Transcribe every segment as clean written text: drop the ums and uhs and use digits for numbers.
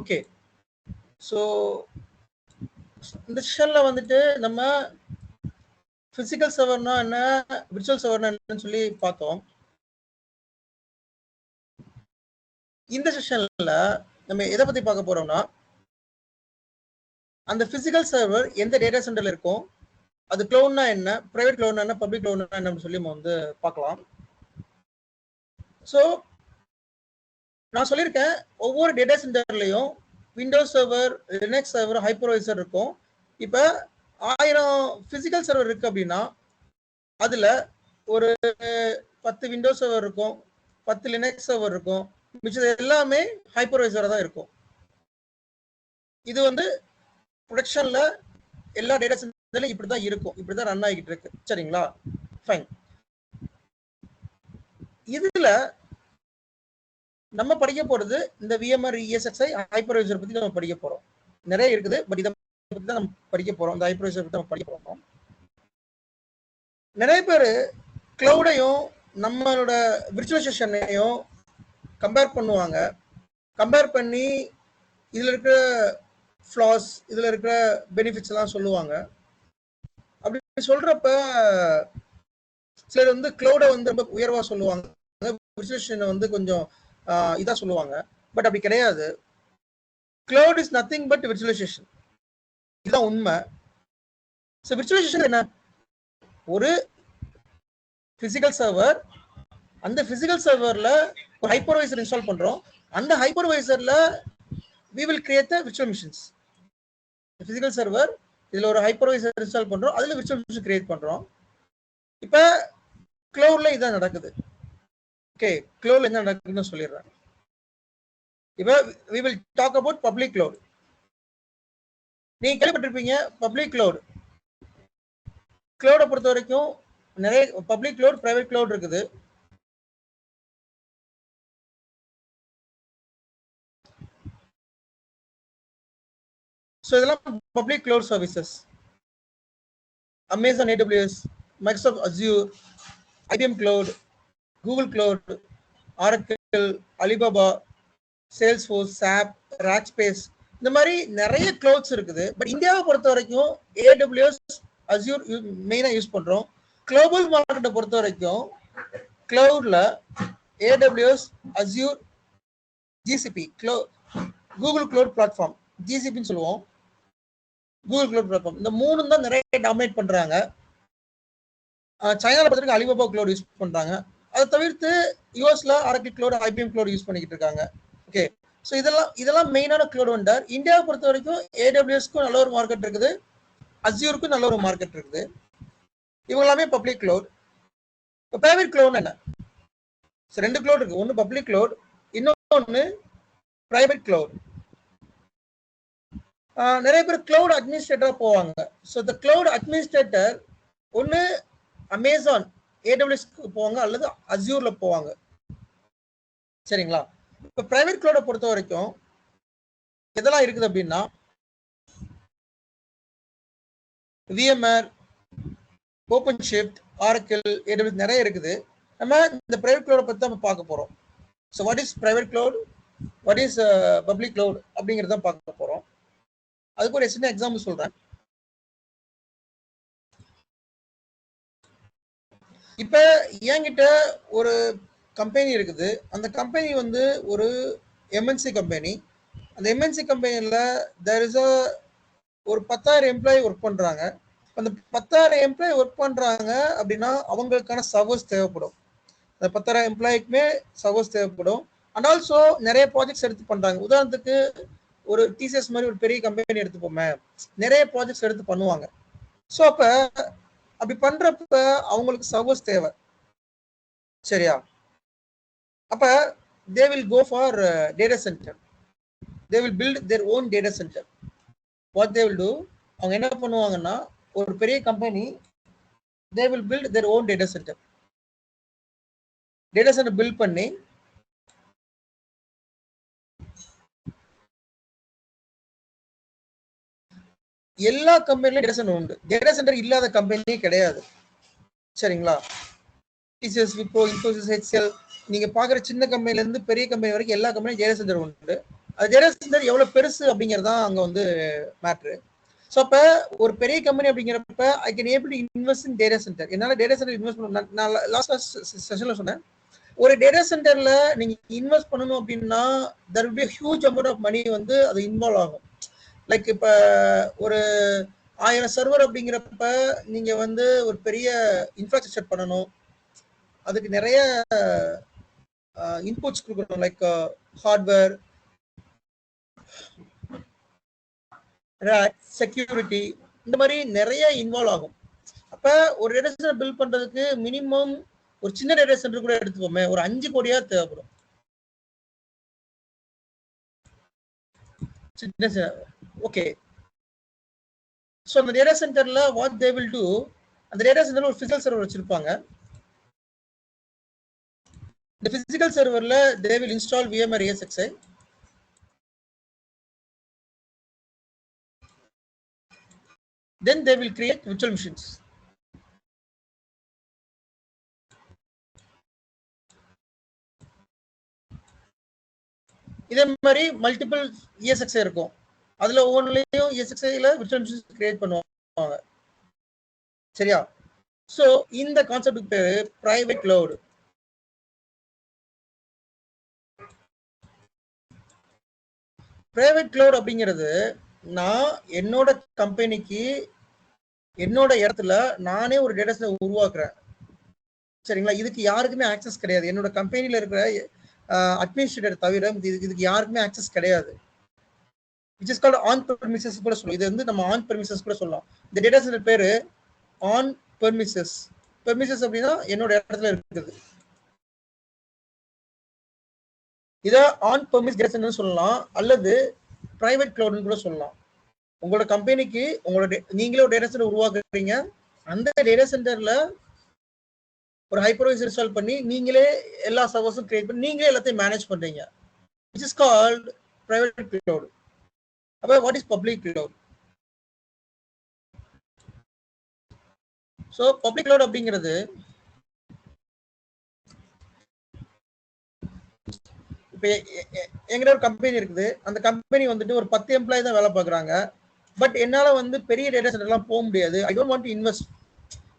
Okay, so இந்த செஷன்ல வந்துட்டு நம்ம பிசிக்கல் சர்வர்னா என்ன, விர்ச்சுவல் சர்வர்னா என்னன்னு சொல்லி பார்த்தோம். இந்த செஷன்ல நம்ம எதை பத்தி பார்க்க போறோம்னா, அந்த பிசிக்கல் சர்வர் எந்த டேட்டா சென்டர்ல இருக்கும், அது கிளவுட்னா என்ன, பிரைவேட் கிளவுட்னா என்ன, பப்ளிக் கிளவுட்னா என்னன்னு சொல்லி நம்ம வந்து பார்க்கலாம். ஸோ நான் சொல்லியிருக்கேன், ஒவ்வொரு டேட்டா சென்டர்லையும் Windows server, Linux server, hypervisor இருக்கும். இப்போ 1000 பிசிக்கல் சர்வர் இருக்கு அப்படின்னா அதுல ஒரு 10 விண்டோஸ் சர்வர் இருக்கும், 10 லினக்ஸ் சர்வர் இருக்கும், மிச்சது எல்லாமே ஹைப்பர்வைசரா தான் இருக்கும். இது வந்து ப்ரொடக்ஷன்ல எல்லா டேட்டா சென்டர்லயும் இப்படிதான் இருக்கும், இப்படிதான் ரன் ஆகிட்டு இருக்கு. சரிங்களா, ஃபைன். இதுல நம்ம படிக்க போறது இந்த விஎம்ஆர், இஎஸ்எக்ஸ்ஐ, ஹைப்பர்வைசர் பத்தி நம்ம படிக்க போறோம். நிறைய இருக்குது, பட் இதை பத்தி தான் நம்ம படிக்க போறோம். இந்த ஹைப்பர்வைசர் பத்தி நம்ம படிக்க போறோம். நிறைய பேர் கிளவுடையும் நம்மளோட விர்ச்சுவலைசேஷனையும் கம்பேர் பண்ணுவாங்க. கம்பேர் பண்ணி இதுல இருக்கிற ஃப்ளாஸ், இதுல இருக்கிற பெனிஃபிட்ஸ் எல்லாம் சொல்லுவாங்க. அப்படி சொல்றப்ப சிலர் வந்து கிளவுடை வந்து ரொம்ப உயர்வா சொல்லுவாங்க, விர்ச்சுவலைசேஷனை வந்து கொஞ்சம் இதா சொல்லுவாங்க. பட் அப்படி கிடையாது. Cloud is nothing but virtualisation. இதுதான் உண்மை. ஸோ விர்ச்சுவலைசேஷன் என்ன, ஒரு பிசிக்கல் சர்வர், அந்த பிசிக்கல் சர்வர்ல ஒரு ஹைப்பர்வைசர் இன்ஸ்டால் பண்றோம். அந்த ஹைப்பர்வைசர்ல we will create the virtual machines. Physical server, இதுல ஒரு ஹைப்பர்வைசர் இன்ஸ்டால் பண்றோம், அதுல விர்ச்சுவல் மிஷின் கிரியேட் பண்றோம். இப்ப கிளவுட்ல இதான் நடக்குது. ஓகே, கிளவுட்ல என்ன நடக்குதுன்னு சொல்லிடுறேன். இப்ப we will talk about public cloud. நீங்க கேள்விப்பட்டிருப்பீங்க பப்ளிக் கிளவுட். கிளவுட பொறுத்த வரைக்கும் நிறைய பப்ளிக் கிளவுட், பிரைவேட் கிளவுட் இருக்குது. ஸோ இதெல்லாம் public cloud services. Amazon AWS, Microsoft Azure, IBM cloud, Google cloud, Oracle, Alibaba, Salesforce, சாப், ராக்ஸ்பேஸ், இந்த மாதிரி நிறைய கிளவுட்ஸ் இருக்குது. பட் இந்தியாவை பொறுத்த வரைக்கும் AWS, அஸ்யூர் மெயினா யூஸ் பண்றோம். குளோபல் மார்க்கெட்டை பொறுத்த வரைக்கும் கிளவுட்ல AWS, Azure, GCP, Google cloud platform, GCPன்னு சொல்லுவோம், கூகுள் கிளவுட் பிளாட்ஃபார்ம், இந்த மூணு தான் நிறைய டாமினேட் பண்றாங்க. சைனால பொறுத்த வரைக்கும் அலிபாபா கிளவுட் யூஸ் பண்றாங்க. அதை தவிர்த்து யூஎஸ்ல Oracle cloud, IBM cloud use பண்ணிக்கிட்டு இருக்காங்க. ஓகே, ஸோ இதெல்லாம் மெயினான கிளவுட் வெண்டர். இந்தியாவை பொறுத்த வரைக்கும் AWSக்கும் நல்ல ஒரு மார்க்கெட் இருக்குது, அஸ்யூருக்கும் நல்ல ஒரு மார்க்கெட் இருக்குது. இவங்க எல்லாமே பப்ளிக் கிளவுட். இப்போ பிரைவேட் கிளவுட் என்ன, ரெண்டு கிளவுட் இருக்கு, ஒன்று பப்ளிக் கிளவுட், இன்னொன்று பிரைவேட் கிளவுட். நிறைய பேர் கிளவுட் அட்மினிஸ்ட்ரேட்டரா போவாங்க. ஸோ இந்த கிளவுட் அட்மினிஸ்ட்ரேட்டர் ஒன்று அமேசான் AWSக்கு போவாங்க அல்லது அஸ்யூர்ல போவாங்க. சரிங்களா, இப்போ பிரைவேட் கிளவுட பொறுத்த வரைக்கும் எதெல்லாம் இருக்குது அப்படின்னா VMR, open shift, Oracle, AWS நிறைய இருக்குது. நம்ம இந்த பிரைவேட் கிளவுட பத்தி நம்ம பார்க்க போறோம். So what is private cloud, what is public cloud அப்படிங்கிறத பார்க்க போறோம். அதுக்கு ஒரு சின்ன எக்ஸாம்பிள் சொல்றேன். இப்ப என்கிட்ட ஒரு கம்பெனி இருக்குது. அந்த கம்பெனி வந்து ஒரு MNC கம்பெனி. அந்த MNC கம்பெனியில் தேர் இஸ் ஒரு 10,000 எம்ப்ளாயி ஒர்க் பண்றாங்க. அந்த 10,000 எம்ப்ளாயி ஒர்க் பண்றாங்க அப்படின்னா அவங்களுக்கான சர்வர்ஸ் தேவைப்படும். அந்த 10,000 எம்ப்ளாய்க்குமே சர்வர்ஸ் தேவைப்படும். அண்ட் ஆல்சோ நிறைய ப்ராஜெக்ட்ஸ் எடுத்து பண்றாங்க. உதாரணத்துக்கு ஒரு TCS மாதிரி ஒரு பெரிய கம்பெனி எடுத்துப்போமே, நிறைய ப்ராஜெக்ட்ஸ் எடுத்து பண்ணுவாங்க. ஸோ அப்படி பண்றப்ப அவங்களுக்கு சர்வர்ஸ் தேவை. சரியா, அப்ப they will go for data center. They will build their own data center. What they will do, அவங்க என்ன பண்ணுவாங்கன்னா ஒரு பெரிய company, they will build their own data center. Data centre build பண்ணி எல்லா கம்பெனிலும் டேட்டா சென்டர் உண்டு. டேட்டா சென்டர் இல்லாத கம்பெனியே கிடையாது. சரிங்களா, TCS, விப்ரோ, இன்ஃபோசிஸ், HCL, நீங்க பாக்குற சின்ன கம்பெனில இருந்து பெரிய கம்பெனி வரைக்கும் எல்லா கம்பெனியும் டேட்டா சென்டர் உண்டு. அது டேட்டா சென்டர் எவ்வளவு பெருசு அப்படிங்கிறது தான் அங்க வந்து மேட்ரு. ஸோ அப்போ ஒரு பெரிய கம்பெனி அப்படிங்கிறப்ப ஐ can able to invest in data centre. என்னால் டேட்டா சென்டர் இன்வெஸ்ட் பண்ண நான் லாஸ்ட் செஷனில் சொன்னேன், ஒரு டேட்டா சென்டர்ல நீங்க இன்வெஸ்ட் பண்ணணும் அப்படின்னா there will be huge amount of money வந்து அது இன்வால்வ் ஆகும். லைக் இப்போ ஒரு 1000 சர்வர் அப்படிங்கிறப்ப நீங்க வந்து ஒரு பெரிய இன்ஃப்ராஸ்ட்ரக்சர் பண்ணணும், அதுக்கு நிறைய இன்புட்ஸ் கொடுக்கணும், லைக் ஹார்ட்வேர், செக்யூரிட்டி, இந்த மாதிரி நிறைய இன்வால்வ் ஆகும். அப்ப ஒரு டேட்டா சென்டர் பில்ட் பண்றதுக்கு மினிமம் ஒரு சின்ன டேட்டா சென்டர் கூட எடுத்துக்கோமே ஒரு 5 கோடியா தேவைப்படும். ஓகே, ஸோ அந்த டேட்டா சென்டர்ல வாட் தே வில் டூ, அந்த டேட்டா சென்டர்ல ஒரு பிசிக்கல் சர்வர் வச்சிருப்பாங்க. இந்த பிசிக்கல் சர்வர்ல they will install VMware ESXi. Then they will create virtual machines. இதே மாதிரி மல்டிபிள் ESXi இருக்கும், அதுல ஒவ்வொன்றுலையும் ESXiல virtual machines கிரியேட் பண்ணுவாங்க. சரியா? ஸோ இந்த கான்செப்டுக்கு பேரு பிரைவேட் கிளவுட். பிரைவேட் கிளவுட் அப்படிங்கிறது நான் என்னோட கம்பெனிக்கு என்னோட இடத்துல நானே ஒரு டேட்டா சென்டர் உருவாக்குறேன். சரிங்களா? இதுக்கு யாருக்குமே ஆக்சஸ் கிடையாது. என்னோட கம்பெனில இருக்கிற அட்மினிஸ்ட்ரேட்டர் தவிர இதுக்கு யாருக்குமே ஆக்சஸ் கிடையாது. Which is called on premises கூட சொல்லுவோம். இது வந்து நம்ம ஆன் பெர்மிசஸ் கூட சொல்லலாம். இந்த டேட்டா சென்டர் பேரு ஆன் பெர்மிசஸ். பெர்மிசஸ் அப்படின்னா என்னோட இடத்துல இருக்குது. இதை ஆன் பெர்மிஸ் டேட்டா சென்டர் சொல்லலாம், அல்லது பிரைவேட் கிளவுட்னு கூட சொல்லலாம். உங்களோட கம்பெனிக்கு உங்களோட நீங்களே ஒரு டேட்டா சென்டர் உருவாக்குறீங்க, அந்த டேட்டா சென்டர்ல ஒரு ஹைப்பர்வைசர் இன்ஸ்டால் பண்ணி நீங்களே எல்லா சர்வர்ஸும் கிரியேட் பண்ணி நீங்களே எல்லாத்தையும் மேனேஜ் பண்றீங்க. Which is called private cloud. அப்ப what is public cloud? So public cloud அப்படிங்கிறது இப்போ எங்கிட்ட ஒரு கம்பெனி இருக்குது, அந்த கம்பெனி வந்துட்டு ஒரு 10 எம்ப்ளாயி தான் வேலை பார்க்குறாங்க. பட் என்னால் வந்து பெரிய டேட்டா சென்டர்லாம் போக முடியாது. ஐ டோன்ட் வாண்ட் டு இன்வெஸ்ட்.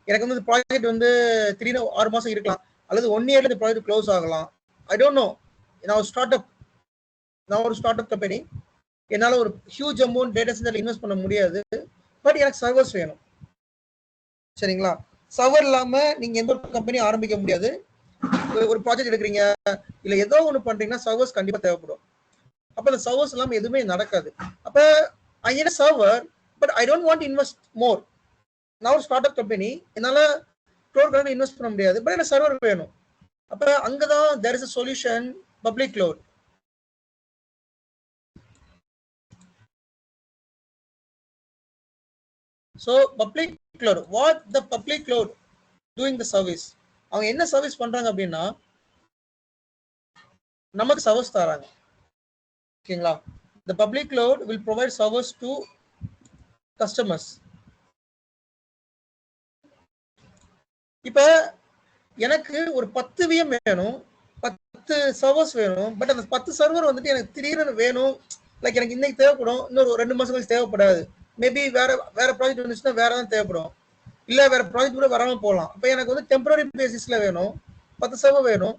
எனக்கு வந்து இந்த ப்ராஜெக்ட் வந்து திடீர்னு 6 மாதம் இருக்கலாம், அல்லது 1 இயர்ல இந்த ப்ராஜெக்ட் க்ளோஸ் ஆகலாம். I don't know. நான் ஒரு ஸ்டார்ட் அப் கம்பெனி, என்னால் ஒரு ஹியூஜ் அமௌண்ட் டேட்டா சென்டர்ல இன்வெஸ்ட் பண்ண முடியாது. பட் எனக்கு சர்வர்ஸ் வேணும். சரிங்களா? சர்வர் இல்லாமல் நீங்கள் எந்த ஒரு கம்பெனியும் ஆரம்பிக்க முடியாது. ஒரு ப்ராஜெக்ட் எடுக்கிறீங்க இல்ல ஏதோ ஒன்று பண்றீங்கன்னா சர்வர்ஸ் கண்டிப்பா தேவைப்படும். அப்ப அந்த சர்வர்ஸ் இல்லாம எதுவுமே நடக்காது. அப்ப I need a server, but I don't want to invest more. நான் ஒரு ஸ்டார்ட் அப் கம்பெனி, என்னால க்ளவுட் கரண்ட் இன்வெஸ்ட் பண்ண முடியாது, பட் எனக்கு சர்வர் வேணும். அப்ப அங்கதான் there is a solution, public cloud. So public cloud, what the public cloud doing the service, அவங்க என்ன சர்வீஸ் பண்றாங்க அப்படின்னா நமக்கு சர்வீஸ் தராங்க. ஓகேங்களா? The public cloud will provide servers to customers. இப்ப எனக்கு ஒரு 10 VM வேணும், 10 சர்வர்ஸ் வேணும். பட் அந்த 10 சர்வர் வந்துட்டு எனக்கு திடீர்னு வேணும், லைக் எனக்கு இன்னைக்கு தேவைப்படும், இன்னொரு 2 மாசம் கழிச்சு தேவைப்படாது. மேபி வேற ப்ராஜெக்ட் வந்துச்சுன்னா வேற தான் தேவைப்படும், இல்ல வேற ப்ராஜெக்ட் கூட வராம போகலாம். அப்ப எனக்கு வந்து டெம்பரரி பேசிஸ்ல வேணும், 10 சர்வர் வேணும்,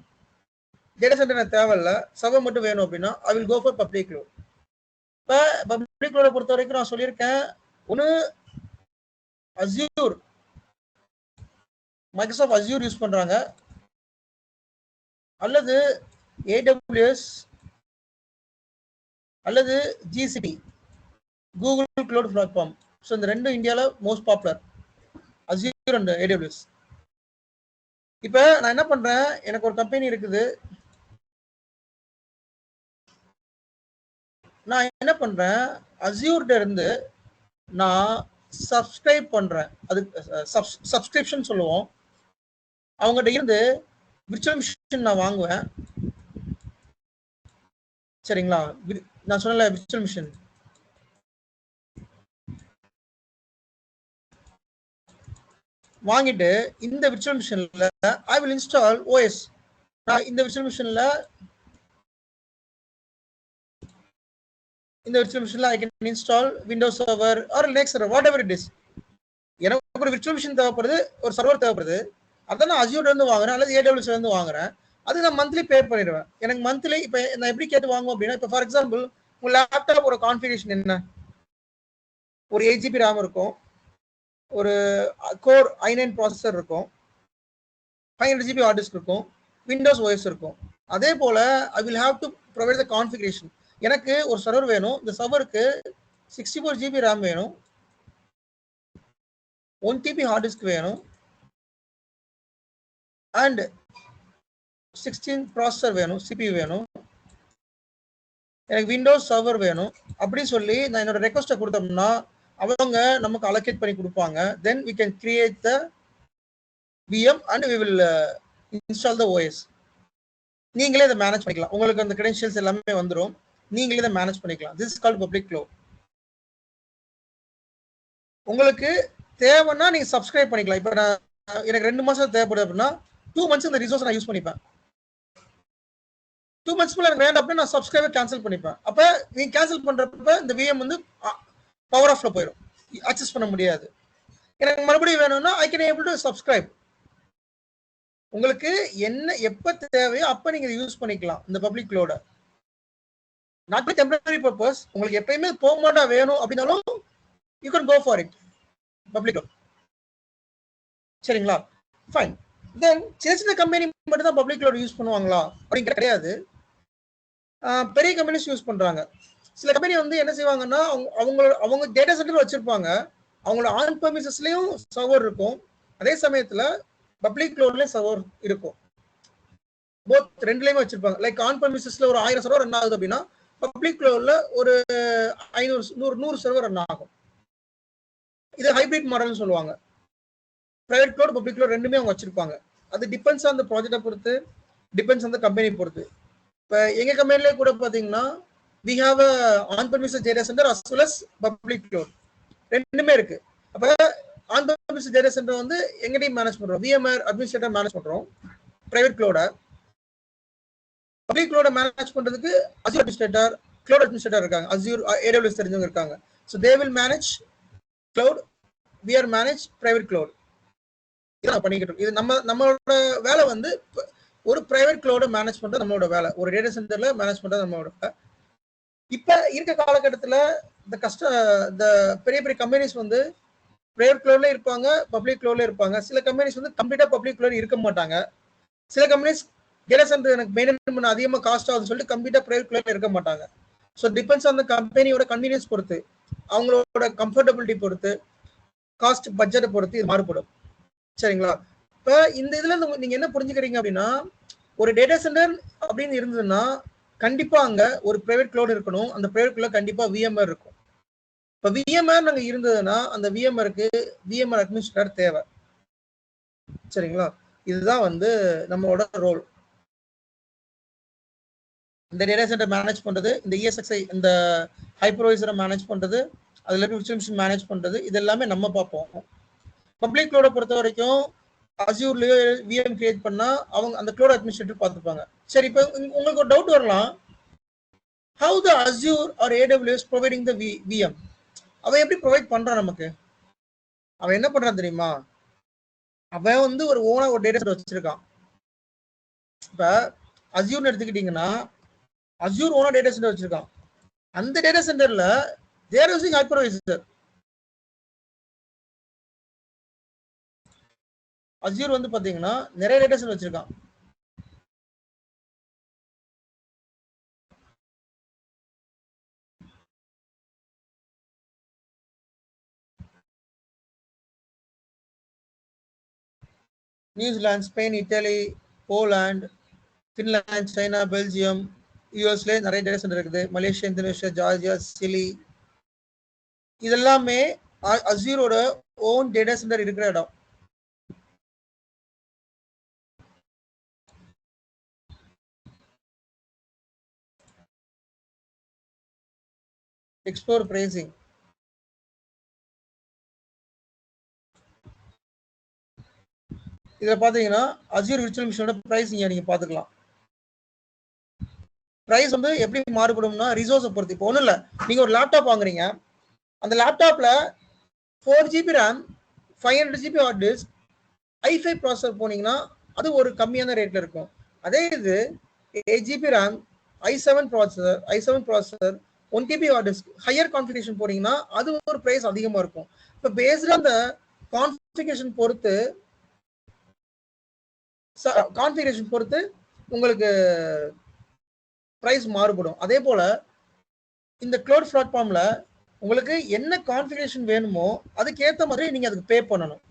டேட்டா சென்டர் எனக்கு தேவையில்ல, சர்வர் மட்டும் வேணும் அப்படின்னா I will go for public cloud. இப்போ பப்ளிக் கிளவுட பொறுத்த வரைக்கும் நான் சொல்லியிருக்கேன், ஒன்று அஸ்யூர், மைக்ரோசாஃப்ட் அஸ்யூர் யூஸ் பண்றாங்க, அல்லது AWS, அல்லது GCP, Google cloud platform. So இந்த ரெண்டும் இந்தியாவில் most popular, Azure and AWS. இப்போ நான் என்ன பண்றேன், எனக்கு ஒரு கம்பெனி இருக்குது, நான் என்ன பண்றேன், அஸ்யூர்ல இருந்து நான் சப்ஸ்கிரைப் பண்றேன், அது சப்ஸ்கிரிப்ஷன் சொல்லுவோம். அவங்ககிட்ட இருந்து விர்ச்சுவல் மிஷின் நான் வாங்குவேன். சரிங்களா? நான் சொன்னல விர்ச்சுவல் மிஷின், வாங்கிட்டு இந்த விர்ச்சுவல் மிஷின்ல ஐ வில் இன்ஸ்டால் OS. நான் இந்த விர்ச்சுவல் மிஷின்ல இந்த விர்ச்சுவல் மிஷின்ல I can install Windows server or Linux server whatever it is. எனக்கு ஒரு விர்ச்சுவல் மிஷின் தேவைப்படுது, ஒரு சர்வர் தேவைப்படுது, அதான் நான் அசியூர்ல இருந்து வாங்குறேன் அல்லது ஏடபிள்யூஸ்ல இருந்து வாங்குறேன். அது நான் மந்த்லி பே பண்ணிடுவேன். எனக்கு மந்த்லி இப்போ நான் எப்படி கேட்டு வாங்குவோம் அப்படின்னா, இப்போ ஃபார் எக்ஸாம்பிள் உங்க லேப்டாப் ஒரு கான்ஃபிகரேஷன் என்ன, ஒரு 8 GB ரேம் இருக்கும், ஒரு கோர் i9 ப்ராசஸர் இருக்கும், 500 GB ஹார்ட் டிஸ்க் இருக்கும், விண்டோஸ் OS இருக்கும். அதே போல I will have to provide the configuration. எனக்கு ஒரு சர்வர் வேணும், இந்த சர்வருக்கு 64 GB ரேம் வேணும், 1 TB ஹார்ட் டிஸ்க் வேணும், அண்ட் 16 ப்ராசஸர் வேணும், CPU வேணும், எனக்கு விண்டோஸ் சர்வர் வேணும் அப்படின்னு சொல்லி நான் என்னோட ரெக்வஸ்ட்டை கொடுத்தோம்னா அவங்க நமக்கு அலோகேட் பண்ணி கொடுப்பாங்க. Then we can create the VM and we will install the OS. நீங்களே இதை மேனேஜ் பண்ணிக்கலாம். உங்களுக்கு அந்த கிரெடென்ஷியல்ஸ் எல்லாமே வந்துடும், நீங்களே இதை மேனேஜ் பண்ணிக்கலாம். This is called public cloud. உங்களுக்கு தேவைன்னா நீங்க சப்ஸ்கிரைப் பண்ணிக்கலாம். இப்போ நான் எனக்கு 2 மாசம் தேவைப்படுது அப்படின்னா 2 months இந்த ரிசோர்ஸ் நான் யூஸ் பண்ணிப்பேன். 2 months எனக்கு வேண்டாம் அப்படின்னா நான் சப்ஸ்கிரைபர் கேன்சல் பண்ணிப்பேன். அப்போ நீங்க கேன்சல் பண்றப்ப இந்த VM வந்து பவர் ஆஃப்ல போயிடும், அக்சஸ் பண்ண முடியாது. எனக்கு மறுபடியும் வேணும்னா I can able to subscribe. உங்களுக்கு என்ன எப்ப தேவையோ அப்ப நீங்க யூஸ் பண்ணிக்கலாம் இந்த பப்ளிக் க்ளவுட. Not temporary purpose. உங்களுக்கு எப்பயுமே பெர்மனண்டா வேணும் அப்படினாலும் you can go for it public cloud. சரிங்களா? ஃபைன். தென் சின்ன கம்பெனி மட்டும் தான் பப்ளிக் க்ளவுட் யூஸ் பண்ணுவாங்களா அப்படிங்கிற கிடையாது. பெரிய கம்பெனிஸ் யூஸ் பண்றாங்க. சில கம்பெனி வந்து என்ன செய்வாங்கன்னா அவங்க டேட்டா சென்டர் வச்சிருப்பாங்க, அவங்களோட ஆன் பெர்மிசஸ்லயும் சர்வர் இருக்கும், அதே சமயத்துல பப்ளிக் க்ளவுட்லயும் சர்வர் இருக்கும். போத் ரெண்டுலயுமே வச்சிருப்பாங்க. லைக் ஆன் பெர்மிசஸ்ல ஒரு 1000 சர்வர் ரன் ஆகுது அப்படின்னா பப்ளிக் க்ளவுட்ல ஒரு 500 சர்வர் ரன் ஆகும். இது ஹைபிரிட் மாடல்னு சொல்லுவாங்க. பிரைவேட் க்ளவுட் பப்ளிக் க்ளவுட் ரெண்டுமே அவங்க வச்சிருப்பாங்க. அது டிபெண்ட்ஸ் ஆன் த ப்ராஜெக்டை பொறுத்து, டிபெண்ட்ஸ் ஆன் த கம்பெனி பொறுத்து. இப்போ எங்க கம்பெனிலே கூட பாத்தீங்கன்னா we have a on-premises data center as well as public cloud. ரெண்டுமே இருக்கு. அப்ப on-premises data center வந்து எங்க டீம் மேனேஜ் பண்றோம், VMware அட்மினிஸ்ட்ரேட்டர் மேனேஜ் பண்றோம். பிரைவேட் க்ளவுட பப்ளிக் க்ளவுட மேனேஜ் பண்றதுக்கு Azure அட்மினிஸ்ட்ரேட்டர், க்ளவுட் அட்மினிஸ்ட்ரேட்டர் இருக்காங்க, Azure AWS தெரிஞ்சவங்க இருக்காங்க. So they will manage cloud, we are manage private cloud. இதான் பண்ணிக்கிட்டு. இது நம்மளோட வேலை வந்து ஒரு பிரைவேட் க்ளவுட மேனேஜ் பண்றது நம்மளோட வேலை, ஒரு டேட்டா சென்டர்ல மேனேஜ் பண்றது நம்மளோட வேலை. இப்ப இருக்க காலகட்டத்துல இந்த பெரிய பெரிய கம்பெனிஸ் வந்து பிரைவேட் க்ளவுட்ல இருப்பாங்க, பப்ளிக் க்ளவுட்ல இருப்பாங்க. சில கம்பெனிஸ் வந்து கம்ப்ளீட்டா பப்ளிக் க்ளவுட் இருக்க மாட்டாங்க. சில கம்பெனிஸ் டேட்டா சென்டர் எனக்கு மெயின்டைன் பண்ண அதிகமாக காஸ்ட் ஆகுதுன்னு சொல்லிட்டு கம்ப்ளீட்டா பிரைவேட் க்ளவுட்ல இருக்க மாட்டாங்க. ஸோ டிபெண்ட்ஸ் ஆன் த கம்பெனியோட கன்வீனியன்ஸ் பொறுத்து, அவங்களோட கம்ஃபர்டபிலிட்டி பொறுத்து, காஸ்ட் பட்ஜெட்டை பொறுத்து இது மாறுபடும். சரிங்களா? இப்ப இந்த இதுல நீங்க என்ன புரிஞ்சுக்கிறீங்க அப்படின்னா, ஒரு டேட்டா சென்டர் அப்படின்னு இருந்ததுன்னா கண்டிப்பா அங்க ஒரு பிரைவேட் க்ளவுட் இருக்கணும். அந்த பிரைவேட் க்ளவுட் கண்டிப்பா VMware இருக்கும். இப்ப VMware நாங்க இருந்ததுன்னா அந்த VMwareக்கு VMware அட்மினிஸ்ட்ரேட்டர் தேவை. சரிங்களா? இதுதான் வந்து நம்மளோட ரோல். இந்த டேட்டா சென்டர் மேனேஜ் பண்றது, இந்த ESXi இந்த ஹைப்பர்வைசரை மேனேஜ் பண்றது, அதுல இருக்க விர்ச்சுவல் மிஷின் மேனேஜ் பண்றது, இது எல்லாமே நம்ம பார்ப்போம். பப்ளிக் க்ளவுட பொறுத்த வரைக்கும் அஸ்யூர்லயோ VM கிரியேட் பண்ணா அவங்க அந்த க்ளவுட் அட்மினிஸ்ட்ரேட்டர் பார்த்துப்பாங்க. சரி, இப்போ உங்களுக்கு ஒரு டவுட் வரலாம், how the Azure or AWS providing the VM? அவன் எப்படி ப்ரொவைட் பண்றான் நமக்கு? அவன் என்ன பண்றான் தெரியுமா? அவன் வந்து ஒரு ஓனா ஒரு டேட்டா சென்டர் வச்சிருக்கான். இப்ப அஸ்யூர்னு எடுத்துக்கிட்டீங்கன்னா அஸ்யூர் ஓனா டேட்டா சென்டர் வச்சிருக்கான். அந்த டேட்டா சென்டர்ல தேர் யூசிங் ஹைப்பர்வைசர். அஸ்யூர் வந்து பாத்தீங்கன்னா நிறைய டேட்டா சென்டர் வச்சிருக்கான். New Zealand, Spain, Italy, Poland, Finland, China, Belgium, யூஎஸ்ல நிறைய டேட்டா சென்டர் இருக்குது. மலேசியா, இந்தோனேஷியா, ஜார்ஜியா, சிலி, இதெல்லாமே அஸ்யூரோட ஓன் டேட்டா சென்டர் இருக்கிற இடம். Explore pricing. இதுல பாத்தீங்கன்னா அஸ்யூர் விர்ச்சுவல் மிஷினோட பிரைஸ் நீங்க பாத்துக்கலாம். ப்ரைஸ் வந்து எப்படி மாறுபடும்னா ரிசோர்ஸை பொறுத்து. இப்போ ஒன்றும் இல்லை, நீங்கள் ஒரு லேப்டாப் வாங்குறீங்க, அந்த லேப்டாப்பில் 4GB RAM 500 GB hard disk i5 processor போனீங்கன்னா அது ஒரு கம்மியான ரேட்டில் இருக்கும். அதே இது 8GB RAM i7 processor 1TB hard disk higher configuration போனீங்கன்னா அது ஒரு ப்ரைஸ் அதிகமாக இருக்கும். இப்போ பேஸ்ட் அந்த கான்ஃபிகரேஷன் பொறுத்து உங்களுக்கு ப்ரைஸ் மாறுபடும். அதே போல இந்த க்ளவுட் பிளாட்ஃபார்ம்ல உங்களுக்கு என்ன கான்ஃபிகரேஷன் வேணுமோ அதுக்கேற்ற மாதிரி நீங்க அதுக்கு பே பண்ணணும்.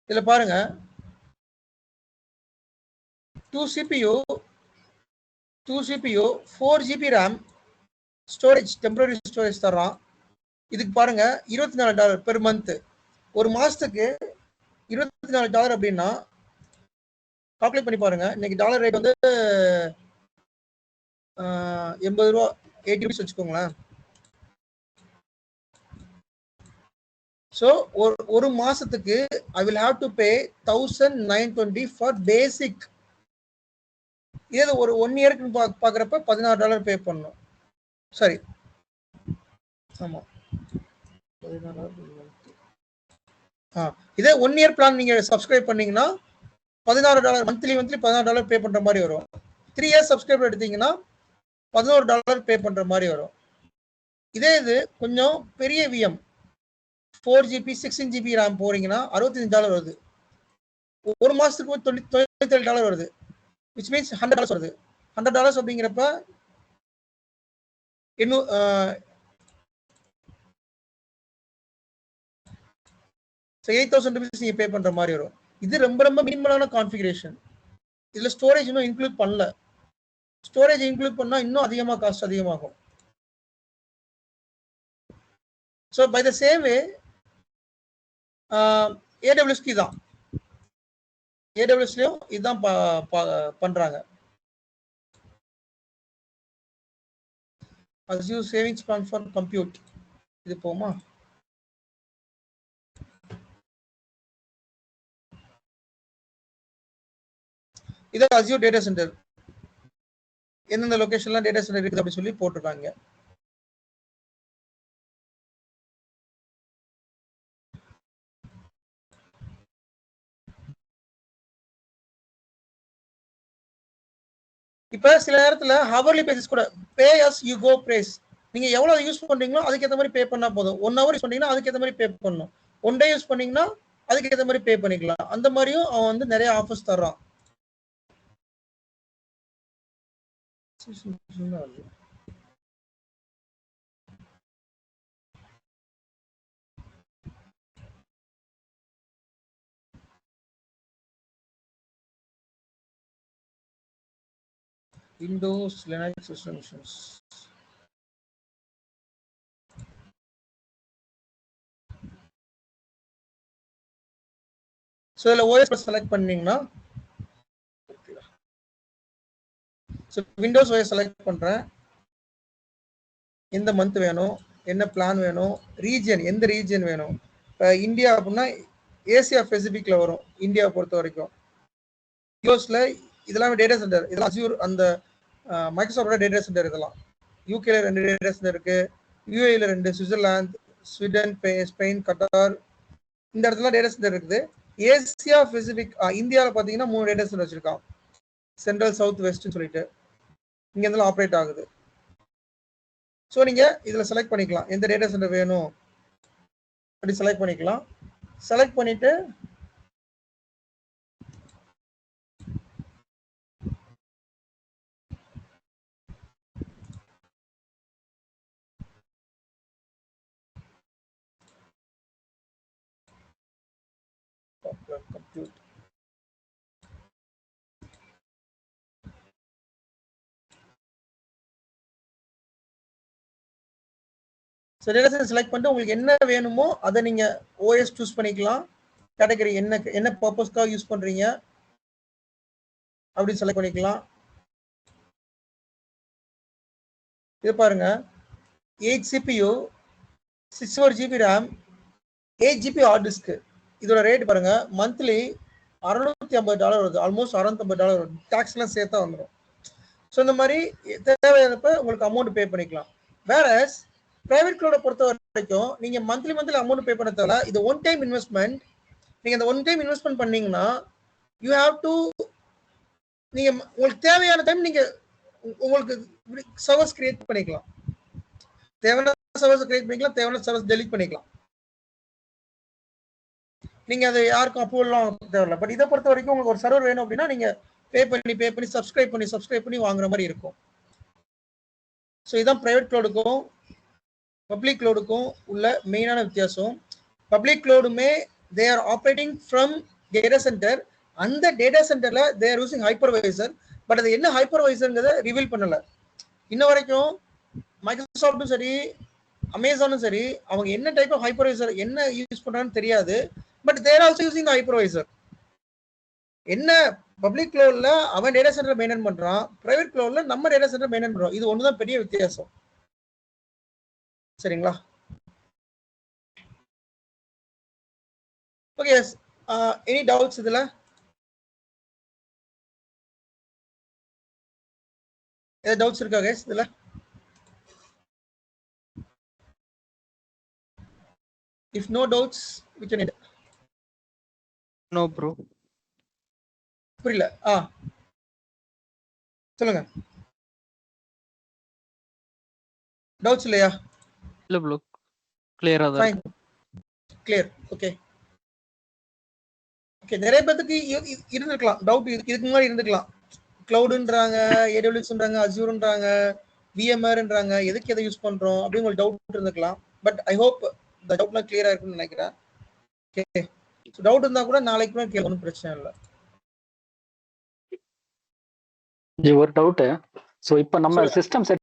இதுல பாருங்க 2 CPU 4GB RAM storage, temporary storage தர்றான். இதுக்கு பாருங்க $24 பெர் மந்த். ஒரு மாசத்துக்கு $24 அப்படின்னா கால்குலேட் பண்ணி பாருங்க. இன்னைக்கு டாலர் ரேட் வந்து 80 ரூபா, 80 rupees வச்சுக்கோங்களேன். ஸோ ஒரு மாசத்துக்கு I will have to pay 1920 for பேசிக். இது ஒரு 1 இயருக்கு பார்க்குறப்ப $16 பே பண்ணணும். சரி, ஆமா, இதே 1 இயர் பிளான் நீங்க சப்ஸ்கிரைப் பண்ணீங்கன்னா $16 மந்த்லி $16 பே பண்ற மாதிரி வரும். 3 இயர்ஸ் சப்ஸ்கிரைப் எடுத்தீங்கன்னா $11 பே பண்ற மாதிரி வரும். இதே இது கொஞ்சம் பெரிய விஎம் 4GB 16GB ரேம் போறீங்கன்னா $65 வருது. ஒரு மாசத்துக்கு $97 வருது, which means $100 வருது. $100 அப்படிங்கிறப்ப 8,000 rupees நீங்க பே பண்ற மாதிரி வரும். இது ரொம்ப ரொம்ப மினிமலான கான்ஃபிகரேஷன். இதுல ஸ்டோரேஜ் இன்னும் இன்க்ளூட் பண்ணல. ஸ்டோரேஜ் இன்க்ளூட் பண்ணா இன்னும் அதிகமாக காஸ்ட் அதிகமாகும். So by the same way ஏடபிள்யூஎஸ்க்கு தான், ஏடபிள்யூஎஸ்லயும் இதுதான் பண்றாங்க. Azure savings plan for compute, இது போமா? இது Azure டேட்டா சென்டர், எந்தெந்த லொகேஷன்லாம் டேட்டா சென்டர் இருக்குது அப்படி சொல்லி போட்டிருக்காங்க. இப்ப சில நேரத்துல ஹவர்லி பேசிஸ் கூட பே அஸ் யூ கோ பிரைஸ், நீங்க எவ்வளவு யூஸ் பண்றீங்களோ அதுக்கேற்ற மாதிரி பே பண்ணா போதும். 1 hour யூஸ் பண்ணீங்கன்னா அதுக்கேற்ற மாதிரி பே பண்ணணும். 1 day யூஸ் பண்ணீங்கன்னா அதுக்கேற்ற மாதிரி பே பண்ணிக்கலாம். அந்த மாதிரியும் அவன் வந்து நிறைய ஆஃபர்ஸ் தர்றான். Windows, Linux systems. ஸோ இதில் OS செலக்ட் பண்ணீங்கன்னா, ஸோ விண்டோஸ் OS செலக்ட் பண்ணுறேன். எந்த மந்த் வேணும், என்ன பிளான் வேணும், ரீஜன் எந்த ரீஜன் வேணும். இப்போ இந்தியா அப்படின்னா ஏசியா பெசிபிக்ல வரும். இந்தியாவை பொறுத்த வரைக்கும் யூஎஸ்ல இதெல்லாம் டேட்டா சென்டர், இதெல்லாம் அஸ்யூர் அந்த மைக்ரோசாஃப்டோட டேட்டா சென்டர். இதெல்லாம் யூகேல 2 டேட்டா சென்டர் இருக்கு, யூஏல 2, சுவிட்சர்லாந்து, ஸ்வீடன், ஸ்பெயின், கட்டார், இந்த இடத்துல டேட்டா சென்டர் இருக்குது. ஏசியா பெசிபிக் இந்தியாவில் பார்த்தீங்கன்னா 3 டேட்டா சென்டர் வச்சிருக்கான், சென்ட்ரல், சவுத், வெஸ்ட்னு சொல்லிட்டு. இங்க இருந்தாலும் ஆப்ரேட் ஆகுது. ஸோ நீங்க இதுல செலக்ட் பண்ணிக்கலாம் எந்த டேட்டா சென்டர் வேணும் அப்படி செலக்ட் பண்ணிக்கலாம். செலக்ட் பண்ணிட்டு compute. So data centre select பண்ணிட்டு உங்களுக்கு என்ன வேணுமோ அதை நீங்க OS சூஸ் பண்ணிக்கலாம். கேட்டகரி என்ன பர்பஸ்க்காக யூஸ் பண்றீங்க அப்படின்னு செலக்ட் பண்ணிக்கலாம். இது பாருங்க 8 CPU 64GB RAM 8GB hard disk. இதோட ரேட் பாருங்க மந்த்லி $650 வருது, ஆல்மோஸ்ட் $650 வருது, டாக்ஸ்லாம் சேர்த்தா வந்துடும். ஸோ இந்த மாதிரி தேவையானப்ப உங்களுக்கு அமௌண்ட் பே பண்ணிக்கலாம். வேற பிரைவேட் கிளவுட பொறுத்த வரைக்கும் நீங்க மந்த்லி அமௌண்ட் பே பண்ண தேவை. இது ஒன் டைம் இன்வெஸ்ட்மெண்ட். நீங்க இந்த ஒன் டைம் இன்வெஸ்ட்மெண்ட் பண்ணீங்கன்னா யூ ஹேவ் டு, நீங்க உங்களுக்கு தேவையான டைம் நீங்க உங்களுக்கு சர்வர்ஸ் கிரியேட் பண்ணிக்கலாம். தேவையான சர்வர்ஸ் கிரியேட் பண்ணிக்கலாம், தேவையான சர்வர்ஸ் டெலீட் பண்ணிக்கலாம். நீங்க அது யாருக்கும் அப்ரூவல்லாம் தேவையில்லை. பட் இதை பொறுத்த வரைக்கும் உங்களுக்கு ஒரு சர்வர் வேணும் அப்படின்னா நீங்க பே பண்ணி சப்ஸ்கிரைப் பண்ணி வாங்குற மாதிரி இருக்கும். ஸோ இதுதான் பிரைவேட் கிளவுடுக்கும் பப்ளிக் கிளவுடுக்கும் உள்ள மெயினான வித்தியாசம். பப்ளிக் கிளவுடுமே they are operating from data centre. அந்த டேட்டா சென்டர்ல they are using hypervisor. But அது என்ன ஹைப்பர்வைசர்ங்கிறத ரிவீல் பண்ணல இன்ன வரைக்கும். மைக்ரோசாஃப்ட்டும் சரி அமேசானும் சரி அவங்க என்ன டைப் ஆஃப் ஹைப்பர்வைசர் என்ன யூஸ் பண்றாங்கன்னு தெரியாது. But there also using hypervisor. என்ன பப்ளிக் கிளவுட்ல அவன் டேட்டா சென்டர் மெயின்டைன் பண்றான், பிரைவேட் கிளவுட்ல நம்ம டேட்டா சென்டர் மெயின்டைன் பண்றோம். இது ஒண்ணுதான் பெரிய வித்தியாசம். சரிங்களா? ஓகே, எனி டவுட்ஸ் இதுல? ஏதாவது டவுட்ஸ் இருக்கா கைஸ் இதுல? If no doubts, we can end. No bro. புரியல. சொல்லுங்க. டவுட்ஸ் இல்லையா? இல்ல ப்ரோ, கிளியரா தான் ஃபைன், கிளியர். Okay okay. நிறைய பேருக்கு இருந்திருக்கலாம் டவுட், இதுக்கு முன்னாடி இருந்துக்கலாம். கிளவுடுன்றாங்க, ஏடபிள்யூஎஸ்ன்றாங்க, அஸ்யூர்ன்றாங்க, விஎம்ஆர்ன்றாங்க, எதுக்கு எதை யூஸ் பண்றோம் அப்படின்னு உங்களுக்கு டவுட் இருந்துக்கலாம். பட் ஐ ஹோப் இந்த டவுட்லாம் கிளியரா இருக்குன்னு நினைக்கிறேன். ஓகே, டவுட் இருந்தா கூட நாளைக்கு கூட கேட்க, ஒன்றும் பிரச்சனை இல்லை. ஒரு டவுட். ஸோ இப்போ நம்ம சிஸ்டம் செட்